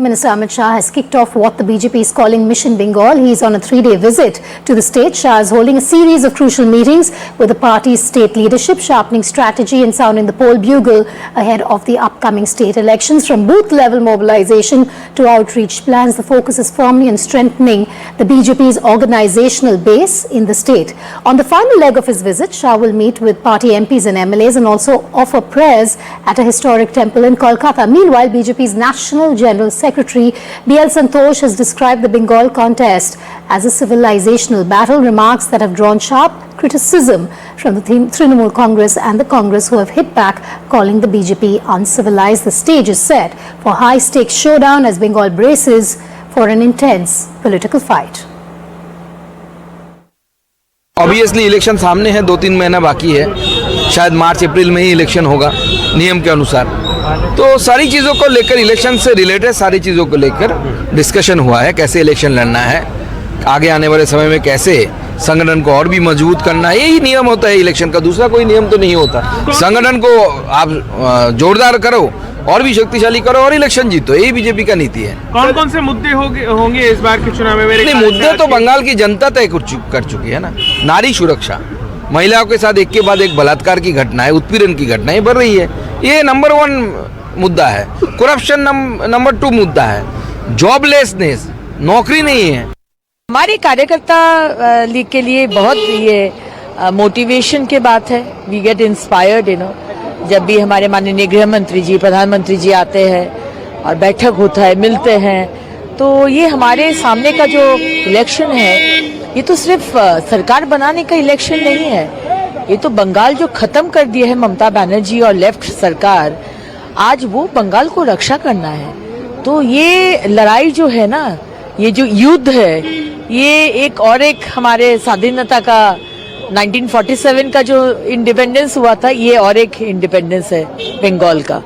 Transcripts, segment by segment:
Minister Amit Shah has kicked off what the BJP is calling Mission Bengal. He is on a 3-day visit to the state. Shah is holding a series of crucial meetings with the party's state leadership, sharpening strategy and sounding the poll bugle ahead of the upcoming state elections. From booth-level mobilization to outreach plans, the focus is firmly on strengthening the BJP's organizational base in the state. On the final leg of his visit, Shah will meet with party MPs and MLAs and also offer prayers at a historic temple in Kolkata. Meanwhile, BJP's National General Secretary B.L. Santosh has described the Bengal contest as a civilizational battle, remarks that have drawn sharp criticism from the Trinamool Congress and the Congress, who have hit back, calling the BJP uncivilized. The stage is set for high-stakes showdown as Bengal braces for an intense political fight. Obviously election सामने है, 2-3 महीना बाकी है, शायद मार्च अप्रैल में ही election होगा नियम के अनुसार। तो सारी चीज़ों को लेकर, इलेक्शन से रिलेटेड सारी चीज़ों को लेकर डिस्कशन हुआ है, कैसे इलेक्शन लड़ना है, आगे आने वाले समय में कैसे संगठन को और भी मजबूत करना है। यही नियम होता है इलेक्शन का, दूसरा कोई नियम तो नहीं होता। संगठन को आप जोरदार करो और भी शक्तिशाली करो और इलेक्शन जीतो, यही बीजेपी का नीति है। कौन कौन से मुद्दे होंगे इस बार के चुनाव में? नहीं, मुद्दे तो बंगाल की जनता तय कर चुकी है ना। नारी सुरक्षा, महिलाओं के साथ एक के बाद एक बलात्कार की घटनाएं, उत्पीड़न की घटनाएं बढ़ रही है, ये नंबर 1 मुद्दा है। करप्शन नंबर 2 मुद्दा है। जॉबलेसनेस, नौकरी नहीं है। हमारे कार्यकर्ता के लिए बहुत ये मोटिवेशन की बात है। वी गेट इंस्पायर्ड, जब भी हमारे माननीय गृह मंत्री जी, प्रधानमंत्री जी आते हैं और बैठक होता है, मिलते हैं, तो ये हमारे सामने का जो इलेक्शन है, ये तो सिर्फ सरकार बनाने का इलेक्शन नहीं है, ये तो बंगाल जो खत्म कर दिया है ममता बनर्जी और लेफ्ट सरकार, आज वो बंगाल को रक्षा करना है। तो ये लड़ाई जो है ना, ये जो युद्ध है, ये एक हमारे स्वाधीनता का 1947 का जो इंडिपेंडेंस हुआ था, ये और एक इंडिपेंडेंस है बंगाल का।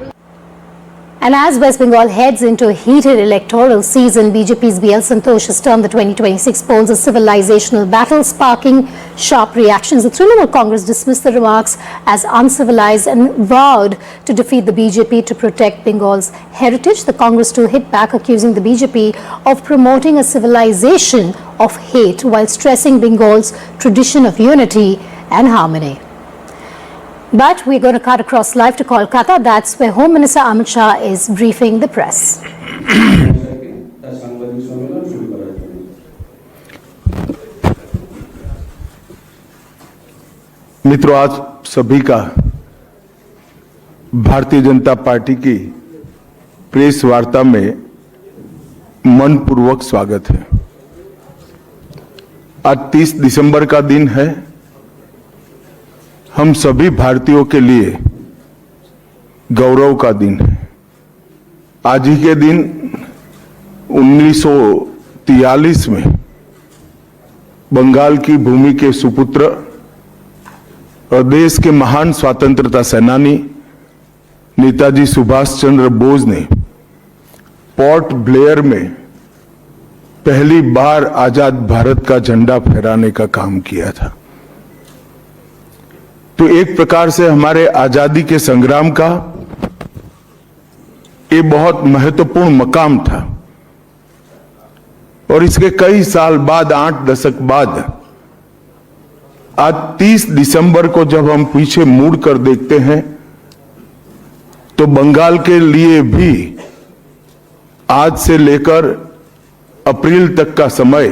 And as West Bengal heads into a heated electoral season, BJP's B.L. Santosh has termed the 2026 polls a civilizational battle, sparking sharp reactions. The Trinamool Congress dismissed the remarks as uncivilized and vowed to defeat the BJP to protect Bengal's heritage. The Congress too hit back, accusing the BJP of promoting a civilization of hate while stressing Bengal's tradition of unity and harmony. But we're going to cut across live to Kolkata. That's where Home Minister Amit Shah is briefing the press. मित्रों, आज सभी का Bharatiya Janata party की press वार्ता में मनपूर्वक स्वागत है। आज 30 दिसंबर का दिन है। हम सभी भारतीयों के लिए गौरव का दिन है। आज ही के दिन 1943 में बंगाल की भूमि के सुपुत्र और देश के महान स्वतंत्रता सेनानी नेताजी सुभाष चंद्र बोस ने पोर्ट ब्लेयर में पहली बार आजाद भारत का झंडा फहराने का काम किया था। तो एक प्रकार से हमारे आजादी के संग्राम का ये बहुत महत्वपूर्ण मकाम था। और इसके कई साल बाद, 8 दशक बाद, आज 30 दिसंबर को जब हम पीछे मुड़कर देखते हैं, तो बंगाल के लिए भी आज से लेकर अप्रैल तक का समय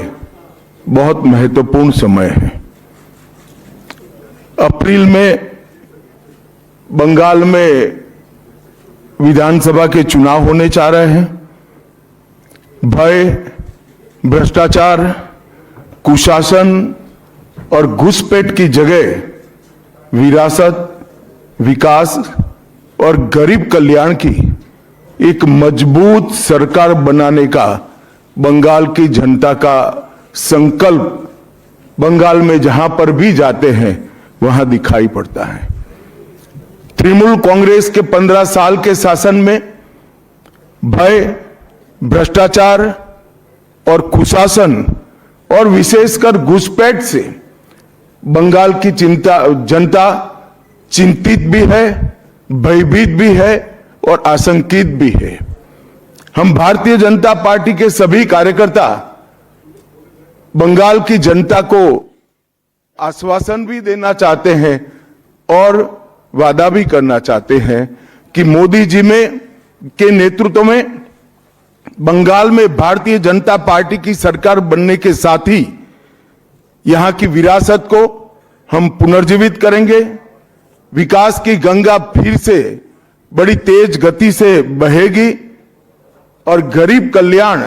बहुत महत्वपूर्ण समय है। अप्रैल में बंगाल में विधानसभा के चुनाव होने जा रहे हैं। भय, भ्रष्टाचार, कुशासन और घुसपैठ की जगह विरासत, विकास और गरीब कल्याण की एक मजबूत सरकार बनाने का बंगाल की जनता का संकल्प बंगाल में जहां पर भी जाते हैं वहां दिखाई पड़ता है। तृणमूल कांग्रेस के 15 साल के शासन में भय, भ्रष्टाचार और कुशासन और विशेषकर घुसपैठ से बंगाल की जनता चिंतित भी है, भयभीत भी है और आशंकित भी है। हम भारतीय जनता पार्टी के सभी कार्यकर्ता बंगाल की जनता को आश्वासन भी देना चाहते हैं और वादा भी करना चाहते हैं कि मोदी जी के नेतृत्व में बंगाल में भारतीय जनता पार्टी की सरकार बनने के साथ ही यहां की विरासत को हम पुनर्जीवित करेंगे। विकास की गंगा फिर से बड़ी तेज गति से बहेगी और गरीब कल्याण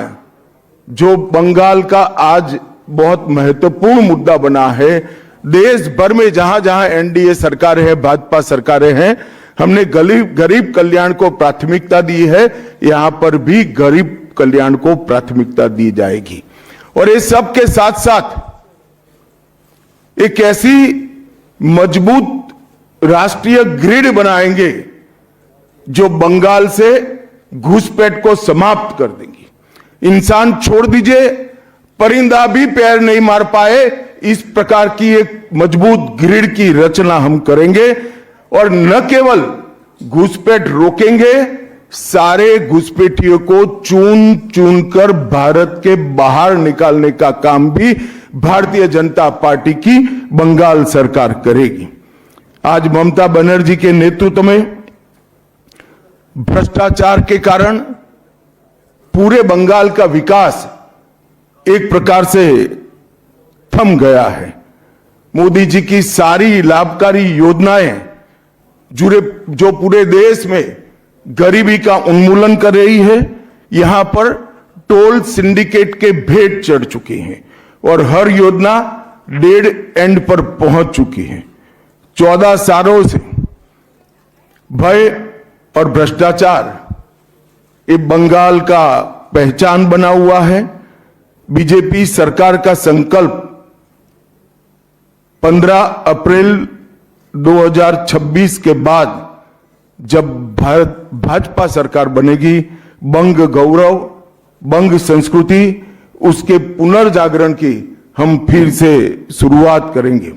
जो बंगाल का आज बहुत महत्वपूर्ण मुद्दा बना है, देश भर में जहां जहां एनडीए सरकारें हैं, भाजपा सरकारें हैं, हमने गरीब कल्याण को प्राथमिकता दी है। यहां पर भी गरीब कल्याण को प्राथमिकता दी जाएगी और इस सब के साथ साथ एक ऐसी मजबूत राष्ट्रीय ग्रिड बनाएंगे जो बंगाल से घुसपैठ को समाप्त कर देंगी। इंसान छोड़ दीजिए, परिंदा भी पैर नहीं मार पाए, इस प्रकार की एक मजबूत ग्रिड की रचना हम करेंगे और न केवल घुसपैठ रोकेंगे, सारे घुसपैठियों को चुन चुन कर भारत के बाहर निकालने का काम भी भारतीय जनता पार्टी की बंगाल सरकार करेगी। आज ममता बनर्जी के नेतृत्व में भ्रष्टाचार के कारण पूरे बंगाल का विकास एक प्रकार से थम गया है। मोदी जी की सारी लाभकारी योजनाएं जो पूरे देश में गरीबी का उन्मूलन कर रही है, यहां पर टोल सिंडिकेट के भेंट चढ़ चुकी हैं और हर योजना डेड एंड पर पहुंच चुकी है। 14 सालों से भय और भ्रष्टाचार ये बंगाल का पहचान बना हुआ है। बीजेपी सरकार का संकल्प 15 अप्रैल 2026 के बाद जब भाजपा सरकार बनेगी, बंग गौरव, बंग संस्कृति, उसके पुनर्जागरण की हम फिर से शुरुआत करेंगे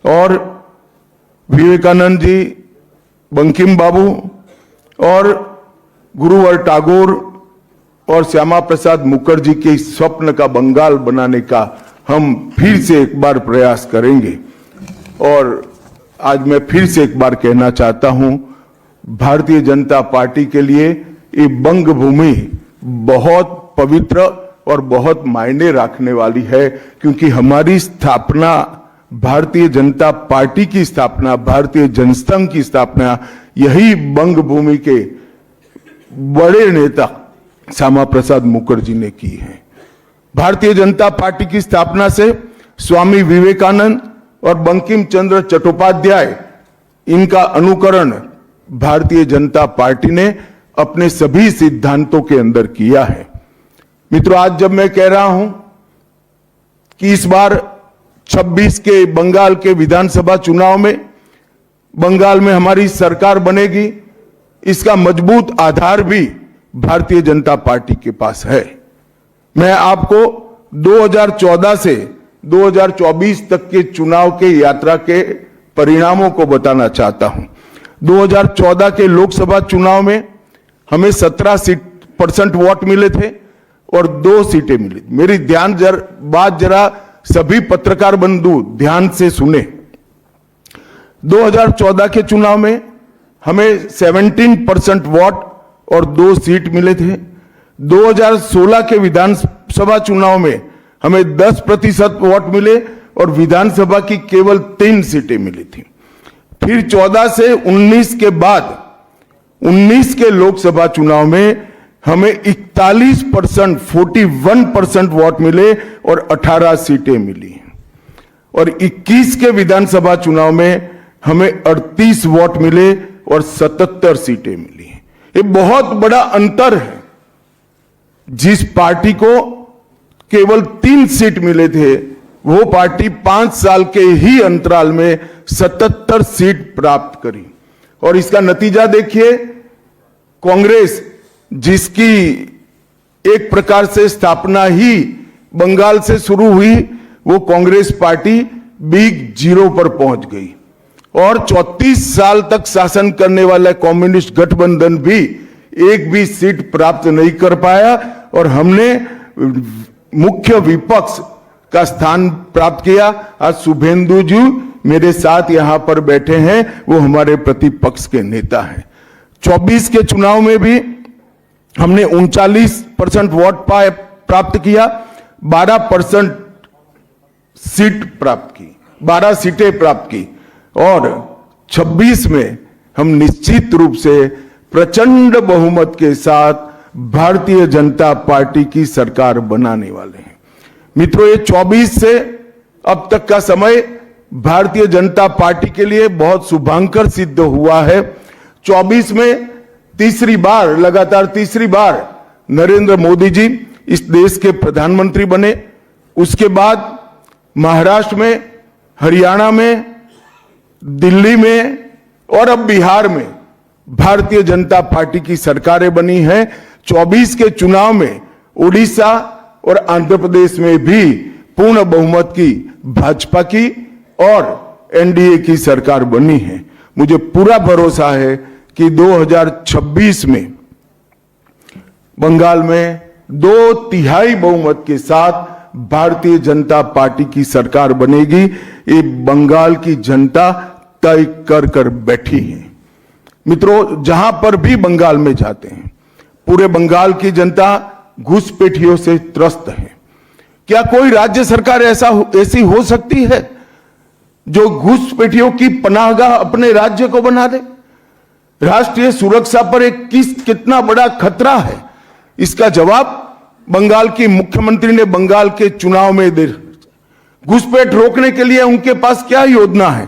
और विवेकानंद जी, बंकिम बाबू और गुरुवर टैगोर और श्यामा प्रसाद मुखर्जी के स्वप्न का बंगाल बनाने का हम फिर से एक बार प्रयास करेंगे। और आज मैं फिर से एक बार कहना चाहता हूं, भारतीय जनता पार्टी के लिए ये बंग भूमि बहुत पवित्र और बहुत मायने रखने वाली है, क्योंकि हमारी स्थापना, भारतीय जनता पार्टी की स्थापना, भारतीय जनसंघ की स्थापना यही बंग भूमि के बड़े नेता श्यामा प्रसाद मुखर्जी ने की है। भारतीय जनता पार्टी की स्थापना से स्वामी विवेकानंद और बंकिम चंद्र चट्टोपाध्याय, इनका अनुकरण भारतीय जनता पार्टी ने अपने सभी सिद्धांतों के अंदर किया है। मित्रों, आज जब मैं कह रहा हूं कि इस बार 26 के बंगाल के विधानसभा चुनाव में बंगाल में हमारी सरकार बनेगी, इसका मजबूत आधार भी भारतीय जनता पार्टी के पास है। मैं आपको 2014 से 2024 तक के चुनाव के यात्रा के परिणामों को बताना चाहता हूं। 2014 के लोकसभा चुनाव में हमें 17% वोट मिले थे और 2 सीटें मिली। मेरी बात जरा सभी पत्रकार बंधु ध्यान से सुने। 2014 के चुनाव में हमें 17% वोट और 2 सीट मिले थे। 2016 के विधानसभा चुनाव में हमें 10% वोट मिले और विधानसभा की केवल 3 सीटें मिली थी। फिर 14 से 19 के बाद 19 के लोकसभा चुनाव में हमें 41% वोट मिले और 18 सीटें मिली और 21 के विधानसभा चुनाव में हमें 38 वोट मिले और 77 सीटें मिली। ये बहुत बड़ा अंतर है। जिस पार्टी को केवल 3 सीट मिले थे, वो पार्टी 5 साल के ही अंतराल में 77 सीट प्राप्त करी और इसका नतीजा देखिए। कांग्रेस, जिसकी एक प्रकार से स्थापना ही बंगाल से शुरू हुई, वो कांग्रेस पार्टी बिग जीरो पर पहुंच गई और 34 साल तक शासन करने वाला कम्युनिस्ट गठबंधन भी एक भी सीट प्राप्त नहीं कर पाया और हमने मुख्य विपक्ष का स्थान प्राप्त किया। आज शुभेंदु जी मेरे साथ यहां पर बैठे हैं, वो हमारे प्रतिपक्ष के नेता हैं। 24 के चुनाव में भी हमने 39% वोट प्राप्त किया, 12% सीट प्राप्त की, 12 सीटें प्राप्त की और 26 में हम निश्चित रूप से प्रचंड बहुमत के साथ भारतीय जनता पार्टी की सरकार बनाने वाले हैं। मित्रों, ये 24 से अब तक का समय भारतीय जनता पार्टी के लिए बहुत शुभांकर सिद्ध हुआ है। 24 में लगातार तीसरी बार नरेंद्र मोदी जी इस देश के प्रधानमंत्री बने। उसके बाद महाराष्ट्र में, हरियाणा में, दिल्ली में और अब बिहार में भारतीय जनता पार्टी की सरकारें बनी हैं। 24 के चुनाव में उड़ीसा और आंध्र प्रदेश में भी पूर्ण बहुमत की भाजपा की और एनडीए की सरकार बनी है। मुझे पूरा भरोसा है कि 2026 में बंगाल में 2/3 बहुमत के साथ भारतीय जनता पार्टी की सरकार बनेगी। ये बंगाल की जनता तय कर बैठी है। मित्रों, जहां पर भी बंगाल में जाते हैं, पूरे बंगाल की जनता घुसपैठियों से त्रस्त है। क्या कोई राज्य सरकार ऐसी हो सकती है जो घुसपैठियों की पनाहगाह अपने राज्य को बना दे? राष्ट्रीय सुरक्षा पर एक कितना बड़ा खतरा है, इसका जवाब बंगाल की मुख्यमंत्री ने बंगाल के चुनाव में दे। घुसपैठ रोकने के लिए उनके पास क्या योजना है?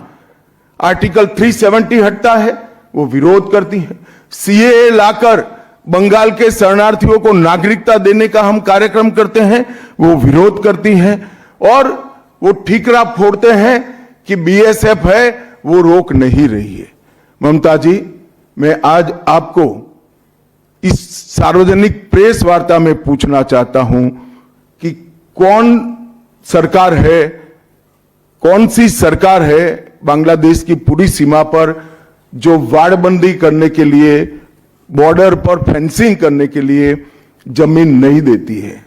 आर्टिकल 370 हटता है, वो विरोध करती है। सीएए लाकर बंगाल के शरणार्थियों को नागरिकता देने का हम कार्यक्रम करते हैं, वो विरोध करती हैं। और वो ठीकरा फोड़ते हैं कि बीएसएफ है, वो रोक नहीं रही है। ममता जी, मैं आज आपको इस सार्वजनिक प्रेस वार्ता में पूछना चाहता हूं कि कौन सी सरकार है बांग्लादेश की पूरी सीमा पर जो वाड़बंदी करने के लिए, बॉर्डर पर फेंसिंग करने के लिए जमीन नहीं देती है?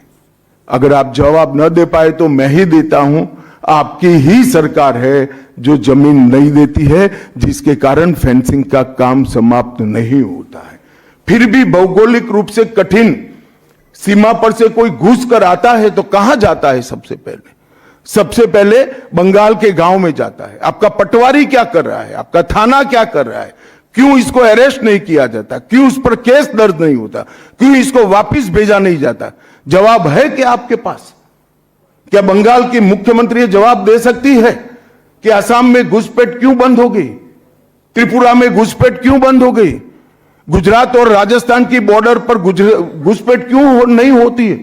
अगर आप जवाब न दे पाए तो मैं ही देता हूं। आपकी ही सरकार है जो जमीन नहीं देती है, जिसके कारण फेंसिंग का काम समाप्त नहीं होता है। फिर भी भौगोलिक रूप से कठिन सीमा पर से कोई घुस कर आता है तो कहां जाता है? सबसे पहले बंगाल के गांव में जाता है। आपका पटवारी क्या कर रहा है? आपका थाना क्या कर रहा है? क्यों इसको अरेस्ट नहीं किया जाता? क्यों उस पर केस दर्ज नहीं होता? क्यों इसको वापस भेजा नहीं जाता? जवाब है क्या आपके पास? क्या बंगाल की मुख्यमंत्री जवाब दे सकती है कि असम में घुसपैठ क्यों बंद हो गई? त्रिपुरा में घुसपैठ क्यों बंद हो गई? गुजरात और राजस्थान की बॉर्डर पर घुसपैठ क्यों नहीं होती है?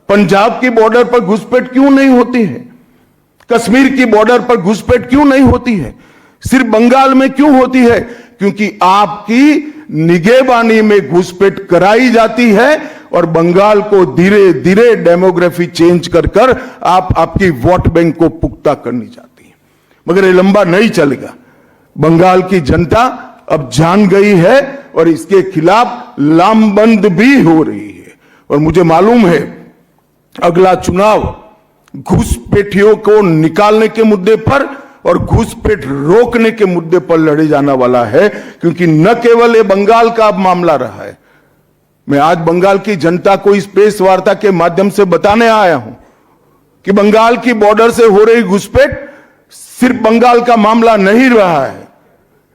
पंजाब की बॉर्डर पर घुसपैठ क्यों नहीं होती है? कश्मीर की बॉर्डर पर घुसपैठ क्यों नहीं होती है? सिर्फ बंगाल में क्यों होती है? क्योंकि आपकी निगहबानी में घुसपैठ कराई जाती है और बंगाल को धीरे धीरे डेमोग्राफी चेंज कर आपकी वोट बैंक को पुख्ता करनी चाहती है। मगर ये लंबा नहीं चलेगा। बंगाल की जनता अब जान गई है और इसके खिलाफ लामबंद भी हो रही है। और मुझे मालूम है अगला चुनाव घुसपैठियों को निकालने के मुद्दे पर और घुसपैठ रोकने के मुद्दे पर लड़े जाने वाला है, क्योंकि न केवल ये बंगाल का अब मामला रहा है। मैं आज बंगाल की जनता को इस प्रेस वार्ता के माध्यम से बताने आया हूं कि बंगाल की बॉर्डर से हो रही घुसपैठ सिर्फ बंगाल का मामला नहीं रहा है,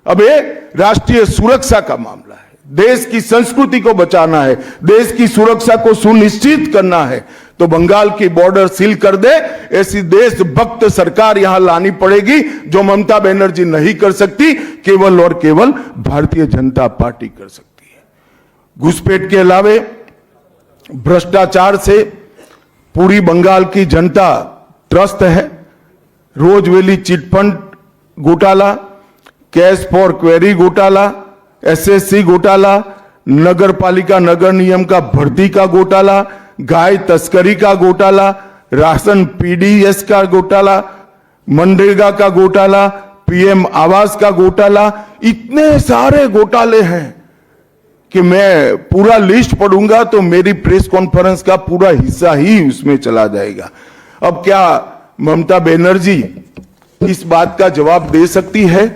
अब ये राष्ट्रीय सुरक्षा का मामला है। देश की संस्कृति को बचाना है, देश की सुरक्षा को सुनिश्चित करना है, तो बंगाल की बॉर्डर सील कर दे, ऐसी देशभक्त सरकार यहां लानी पड़ेगी जो ममता बनर्जी नहीं कर सकती, केवल और केवल भारतीय जनता पार्टी कर सकती है। घुसपैठ के अलावे भ्रष्टाचार से पूरी बंगाल की जनता त्रस्त है। रोजवेली चिटफंड घोटाला, कैश फॉर क्वेरी घोटाला, एसएससी घोटाला, नगर पालिका नगर नियम का भर्ती का घोटाला, गाय तस्करी का घोटाला, राशन पीडीएस का घोटाला, मनरेगा का घोटाला, पीएम आवास का घोटाला, इतने सारे घोटाले हैं कि मैं पूरा लिस्ट पढ़ूंगा तो मेरी प्रेस कॉन्फ्रेंस का पूरा हिस्सा ही उसमें चला जाएगा। अब क्या ममता बनर्जी इस बात का जवाब दे सकती है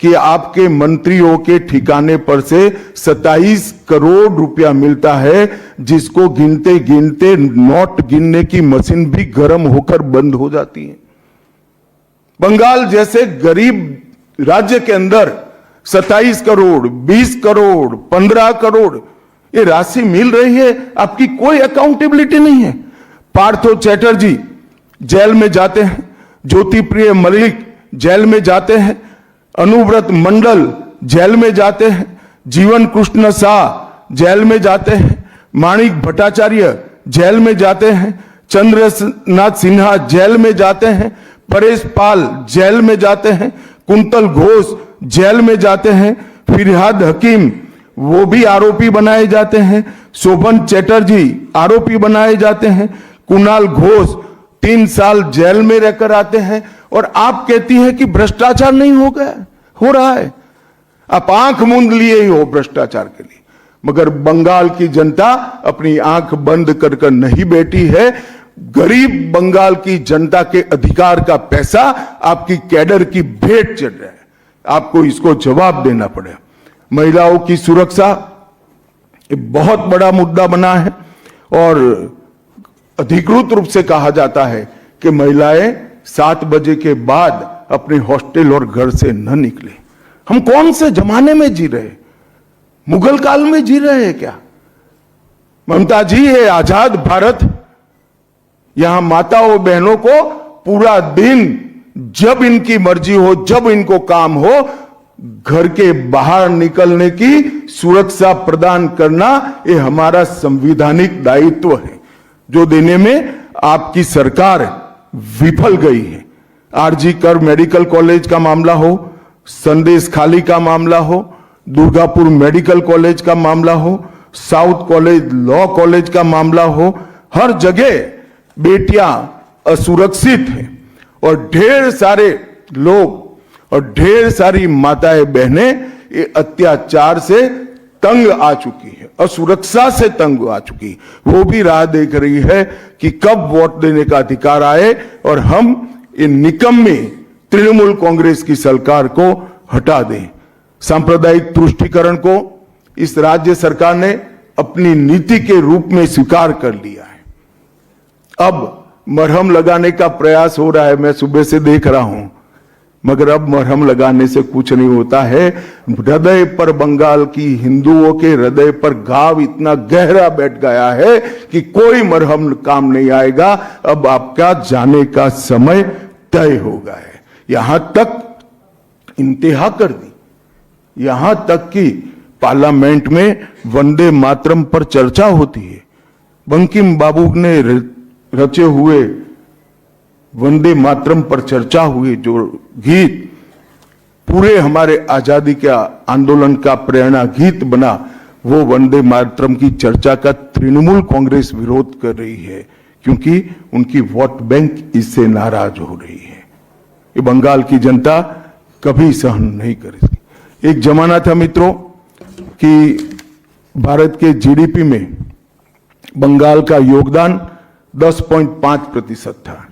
कि आपके मंत्रियों के ठिकाने पर से 27 करोड़ रुपया मिलता है, जिसको गिनते गिनते नोट गिनने की मशीन भी गर्म होकर बंद हो जाती है। बंगाल जैसे गरीब राज्य के अंदर 27 करोड़, 20 करोड़, 15 करोड़ ये राशि मिल रही है, आपकी कोई अकाउंटेबिलिटी नहीं है। पार्थो चैटर्जी जेल में जाते हैं, ज्योतिप्रिय मलिक जेल में जाते हैं, अनुव्रत मंडल जेल में जाते हैं, जीवन कृष्ण शाह जेल में जाते हैं, माणिक भट्टाचार्य जेल में जाते हैं, चंद्रनाथ सिन्हा जेल में जाते हैं, परेश पाल जेल में जाते हैं, कुंतल घोष जेल में जाते हैं, फिरहाद हकीम वो भी आरोपी बनाए जाते हैं, शोभन चैटर्जी आरोपी बनाए जाते हैं, कुणाल घोष 3 साल जेल में रहकर आते हैं, और आप कहती है कि भ्रष्टाचार नहीं हो गया, हो रहा है। आप आंख मूंद लिए ही हो भ्रष्टाचार के लिए, मगर बंगाल की जनता अपनी आंख बंद कर नहीं बैठी है। गरीब बंगाल की जनता के अधिकार का पैसा आपकी कैडर की भेंट चढ़ रहा है, आपको इसको जवाब देना पड़ेगा। महिलाओं की सुरक्षा एक बहुत बड़ा मुद्दा बना है, और अधिकृत रूप से कहा जाता है कि महिलाएं 7 बजे के बाद अपने हॉस्टल और घर से न निकले। हम कौन से जमाने में जी रहे, मुगल काल में जी रहे हैं क्या? ममता जी, ये आजाद भारत, यहां माताओं बहनों को पूरा दिन जब इनकी मर्जी हो, जब इनको काम हो, घर के बाहर निकलने की सुरक्षा प्रदान करना ये हमारा संवैधानिक दायित्व है, जो देने में आपकी सरकार विफल गई है। आरजी कर मेडिकल कॉलेज का मामला हो, संदेश खाली का मामला हो, दुर्गापुर मेडिकल कॉलेज का मामला हो, साउथ कॉलेज लॉ कॉलेज का मामला हो, हर जगह बेटियां असुरक्षित हैं, और ढेर सारे लोग और ढेर सारी माताएं बहनें ये अत्याचार से तंग आ चुकी है, असुरक्षा से तंग आ चुकी, वो भी राह देख रही है कि कब वोट देने का अधिकार आए और हम इन निकम्मे तृणमूल कांग्रेस की सरकार को हटा दें। सांप्रदायिक तुष्टीकरण को इस राज्य सरकार ने अपनी नीति के रूप में स्वीकार कर लिया है। अब मरहम लगाने का प्रयास हो रहा है, मैं सुबह से देख रहा हूं, मगर अब मरहम लगाने से कुछ नहीं होता है। हृदय पर, बंगाल की हिंदुओं के हृदय पर घाव इतना गहरा बैठ गया है कि कोई मरहम काम नहीं आएगा। अब आपका जाने का समय तय हो गया है। यहां तक इंतहा कर दी, यहां तक कि पार्लियामेंट में वंदे मातरम पर चर्चा होती है। बंकिम बाबू ने रचे हुए वंदे मातरम पर चर्चा हुई, जो गीत पूरे हमारे आजादी के आंदोलन का प्रेरणा गीत बना, वो वंदे मातरम की चर्चा का तृणमूल कांग्रेस विरोध कर रही है, क्योंकि उनकी वोट बैंक इससे नाराज हो रही है। ये बंगाल की जनता कभी सहन नहीं करेगी। एक जमाना था मित्रों कि भारत के जीडीपी में बंगाल का योगदान 10.5% था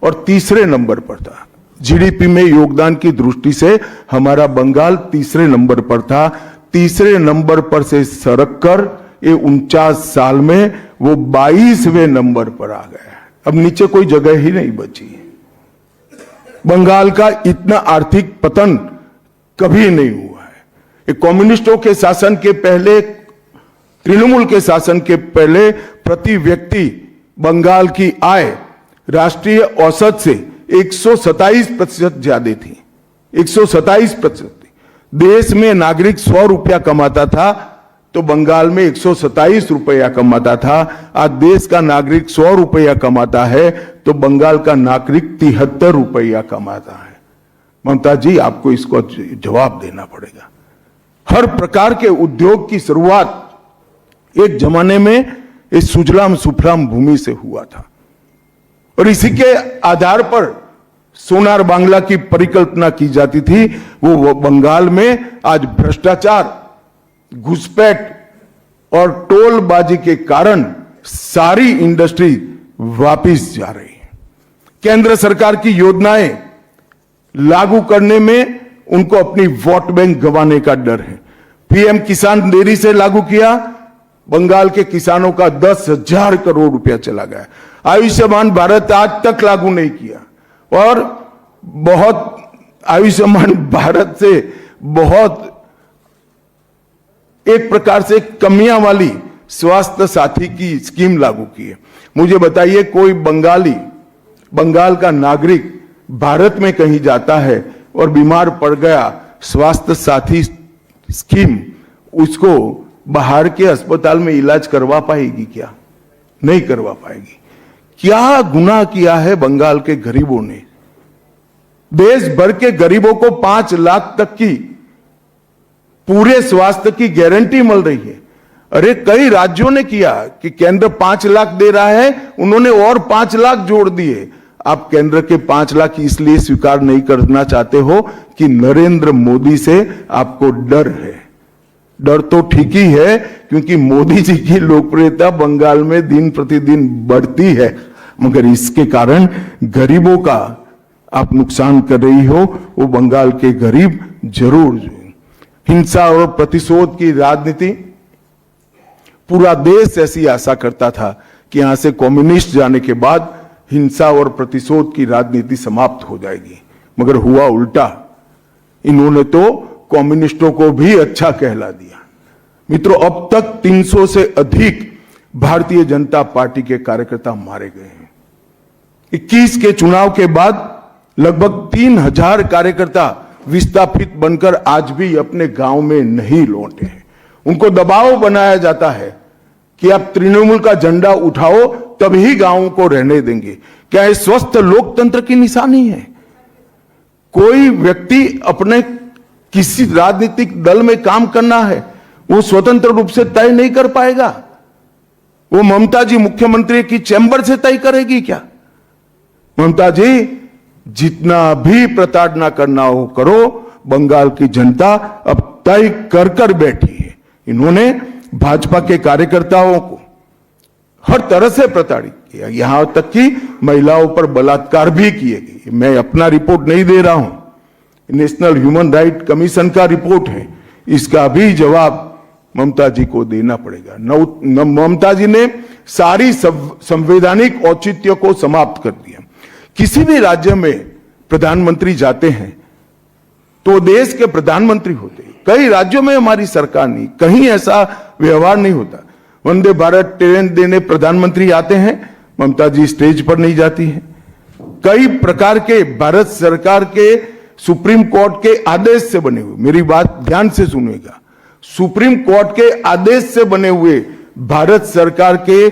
और तीसरे नंबर पर था। जीडीपी में योगदान की दृष्टि से हमारा बंगाल तीसरे नंबर पर था। तीसरे नंबर पर से सरक कर ये 49 साल में वो 22वें नंबर पर आ गया। अब नीचे कोई जगह ही नहीं बची। बंगाल का इतना आर्थिक पतन कभी नहीं हुआ है। ये कम्युनिस्टों के शासन के पहले, तृणमूल के शासन के पहले प्रति व्यक्ति बंगाल की आय राष्ट्रीय औसत से 127% ज्यादा थी। 127% थी। देश में नागरिक 100 रुपया कमाता था तो बंगाल में 127 रुपया कमाता था। आज देश का नागरिक 100 रुपया कमाता है तो बंगाल का नागरिक 73 रुपया कमाता है। ममता जी, आपको इसको जवाब देना पड़ेगा। हर प्रकार के उद्योग की शुरुआत एक जमाने में इस सुजलाम सुफलाम भूमि से हुआ था और इसी के आधार पर सोनार बांग्ला की परिकल्पना की जाती थी। वो बंगाल में आज भ्रष्टाचार, घुसपैठ, और टोलबाजी के कारण सारी इंडस्ट्री वापिस जा रही है। केंद्र सरकार की योजनाएं लागू करने में उनको अपनी वोट बैंक गंवाने का डर है। पीएम किसान देरी से लागू किया, बंगाल के किसानों का 10,000 करोड़ रुपया चला गया। आयुष्मान भारत आज तक लागू नहीं किया और बहुत आयुष्मान भारत से बहुत एक प्रकार से कमियां वाली स्वास्थ्य साथी की स्कीम लागू की है। मुझे बताइए, कोई बंगाल का नागरिक भारत में कहीं जाता है और बीमार पड़ गया, स्वास्थ्य साथी स्कीम उसको बाहर के अस्पताल में इलाज करवा पाएगी क्या? नहीं करवा पाएगी। क्या गुनाह किया है बंगाल के गरीबों ने? देश भर के गरीबों को 5 लाख तक की पूरे स्वास्थ्य की गारंटी मिल रही है। अरे कई राज्यों ने किया कि केंद्र 5 लाख दे रहा है, उन्होंने और 5 लाख जोड़ दिए। आप केंद्र के 5 लाख इसलिए स्वीकार नहीं करना चाहते हो कि नरेंद्र मोदी से आपको डर है। डर तो ठीक ही है, क्योंकि मोदी जी की लोकप्रियता बंगाल में दिन प्रतिदिन बढ़ती है, मगर इसके कारण गरीबों का आप नुकसान कर रही हो। वो बंगाल के गरीब जरूर हिंसा और प्रतिशोध की राजनीति, पूरा देश ऐसी आशा करता था कि यहां से कम्युनिस्ट जाने के बाद हिंसा और प्रतिशोध की राजनीति समाप्त हो जाएगी, मगर हुआ उल्टा। इन्होंने तो कम्युनिस्टों को भी अच्छा कहला दिया। मित्रों, अब तक 300 से अधिक भारतीय जनता पार्टी के कार्यकर्ता मारे गए हैं। 21 के चुनाव के बाद लगभग 3,000 कार्यकर्ता विस्थापित बनकर आज भी अपने गांव में नहीं लौटे हैं। उनको दबाव बनाया जाता है कि आप तृणमूल का झंडा उठाओ तभी गांवों को रहने देंगे। क्या ये स्वस्थ लोकतंत्र की निशानी है? कोई व्यक्ति अपने किसी राजनीतिक दल में काम करना है, वो स्वतंत्र रूप से तय नहीं कर पाएगा? वो ममता जी मुख्यमंत्री की चैम्बर से तय करेगी क्या? ममता जी, जितना भी प्रताड़ना करना हो करो, बंगाल की जनता अब तय कर बैठी है। इन्होंने भाजपा के कार्यकर्ताओं को हर तरह से प्रताड़ित किया, यहां तक कि महिलाओं पर बलात्कार भी किए गए। मैं अपना रिपोर्ट नहीं दे रहा हूं, नेशनल ह्यूमन राइट कमीशन का रिपोर्ट है। इसका भी जवाब ममता जी को देना पड़ेगा। ममता जी ने सारी संवैधानिक औचित्य को समाप्त कर दिया। किसी भी राज्य में प्रधानमंत्री जाते हैं तो देश के प्रधानमंत्री होते हैं। कई राज्यों में हमारी सरकार नहीं, कहीं ऐसा व्यवहार नहीं होता। वंदे भारत ट्रेन देने प्रधानमंत्री आते हैं, ममता जी स्टेज पर नहीं जाती हैं। कई प्रकार के भारत सरकार के सुप्रीम कोर्ट के आदेश से बने हुए, मेरी बात ध्यान से सुनिएगा, सुप्रीम कोर्ट के आदेश से बने हुए भारत सरकार के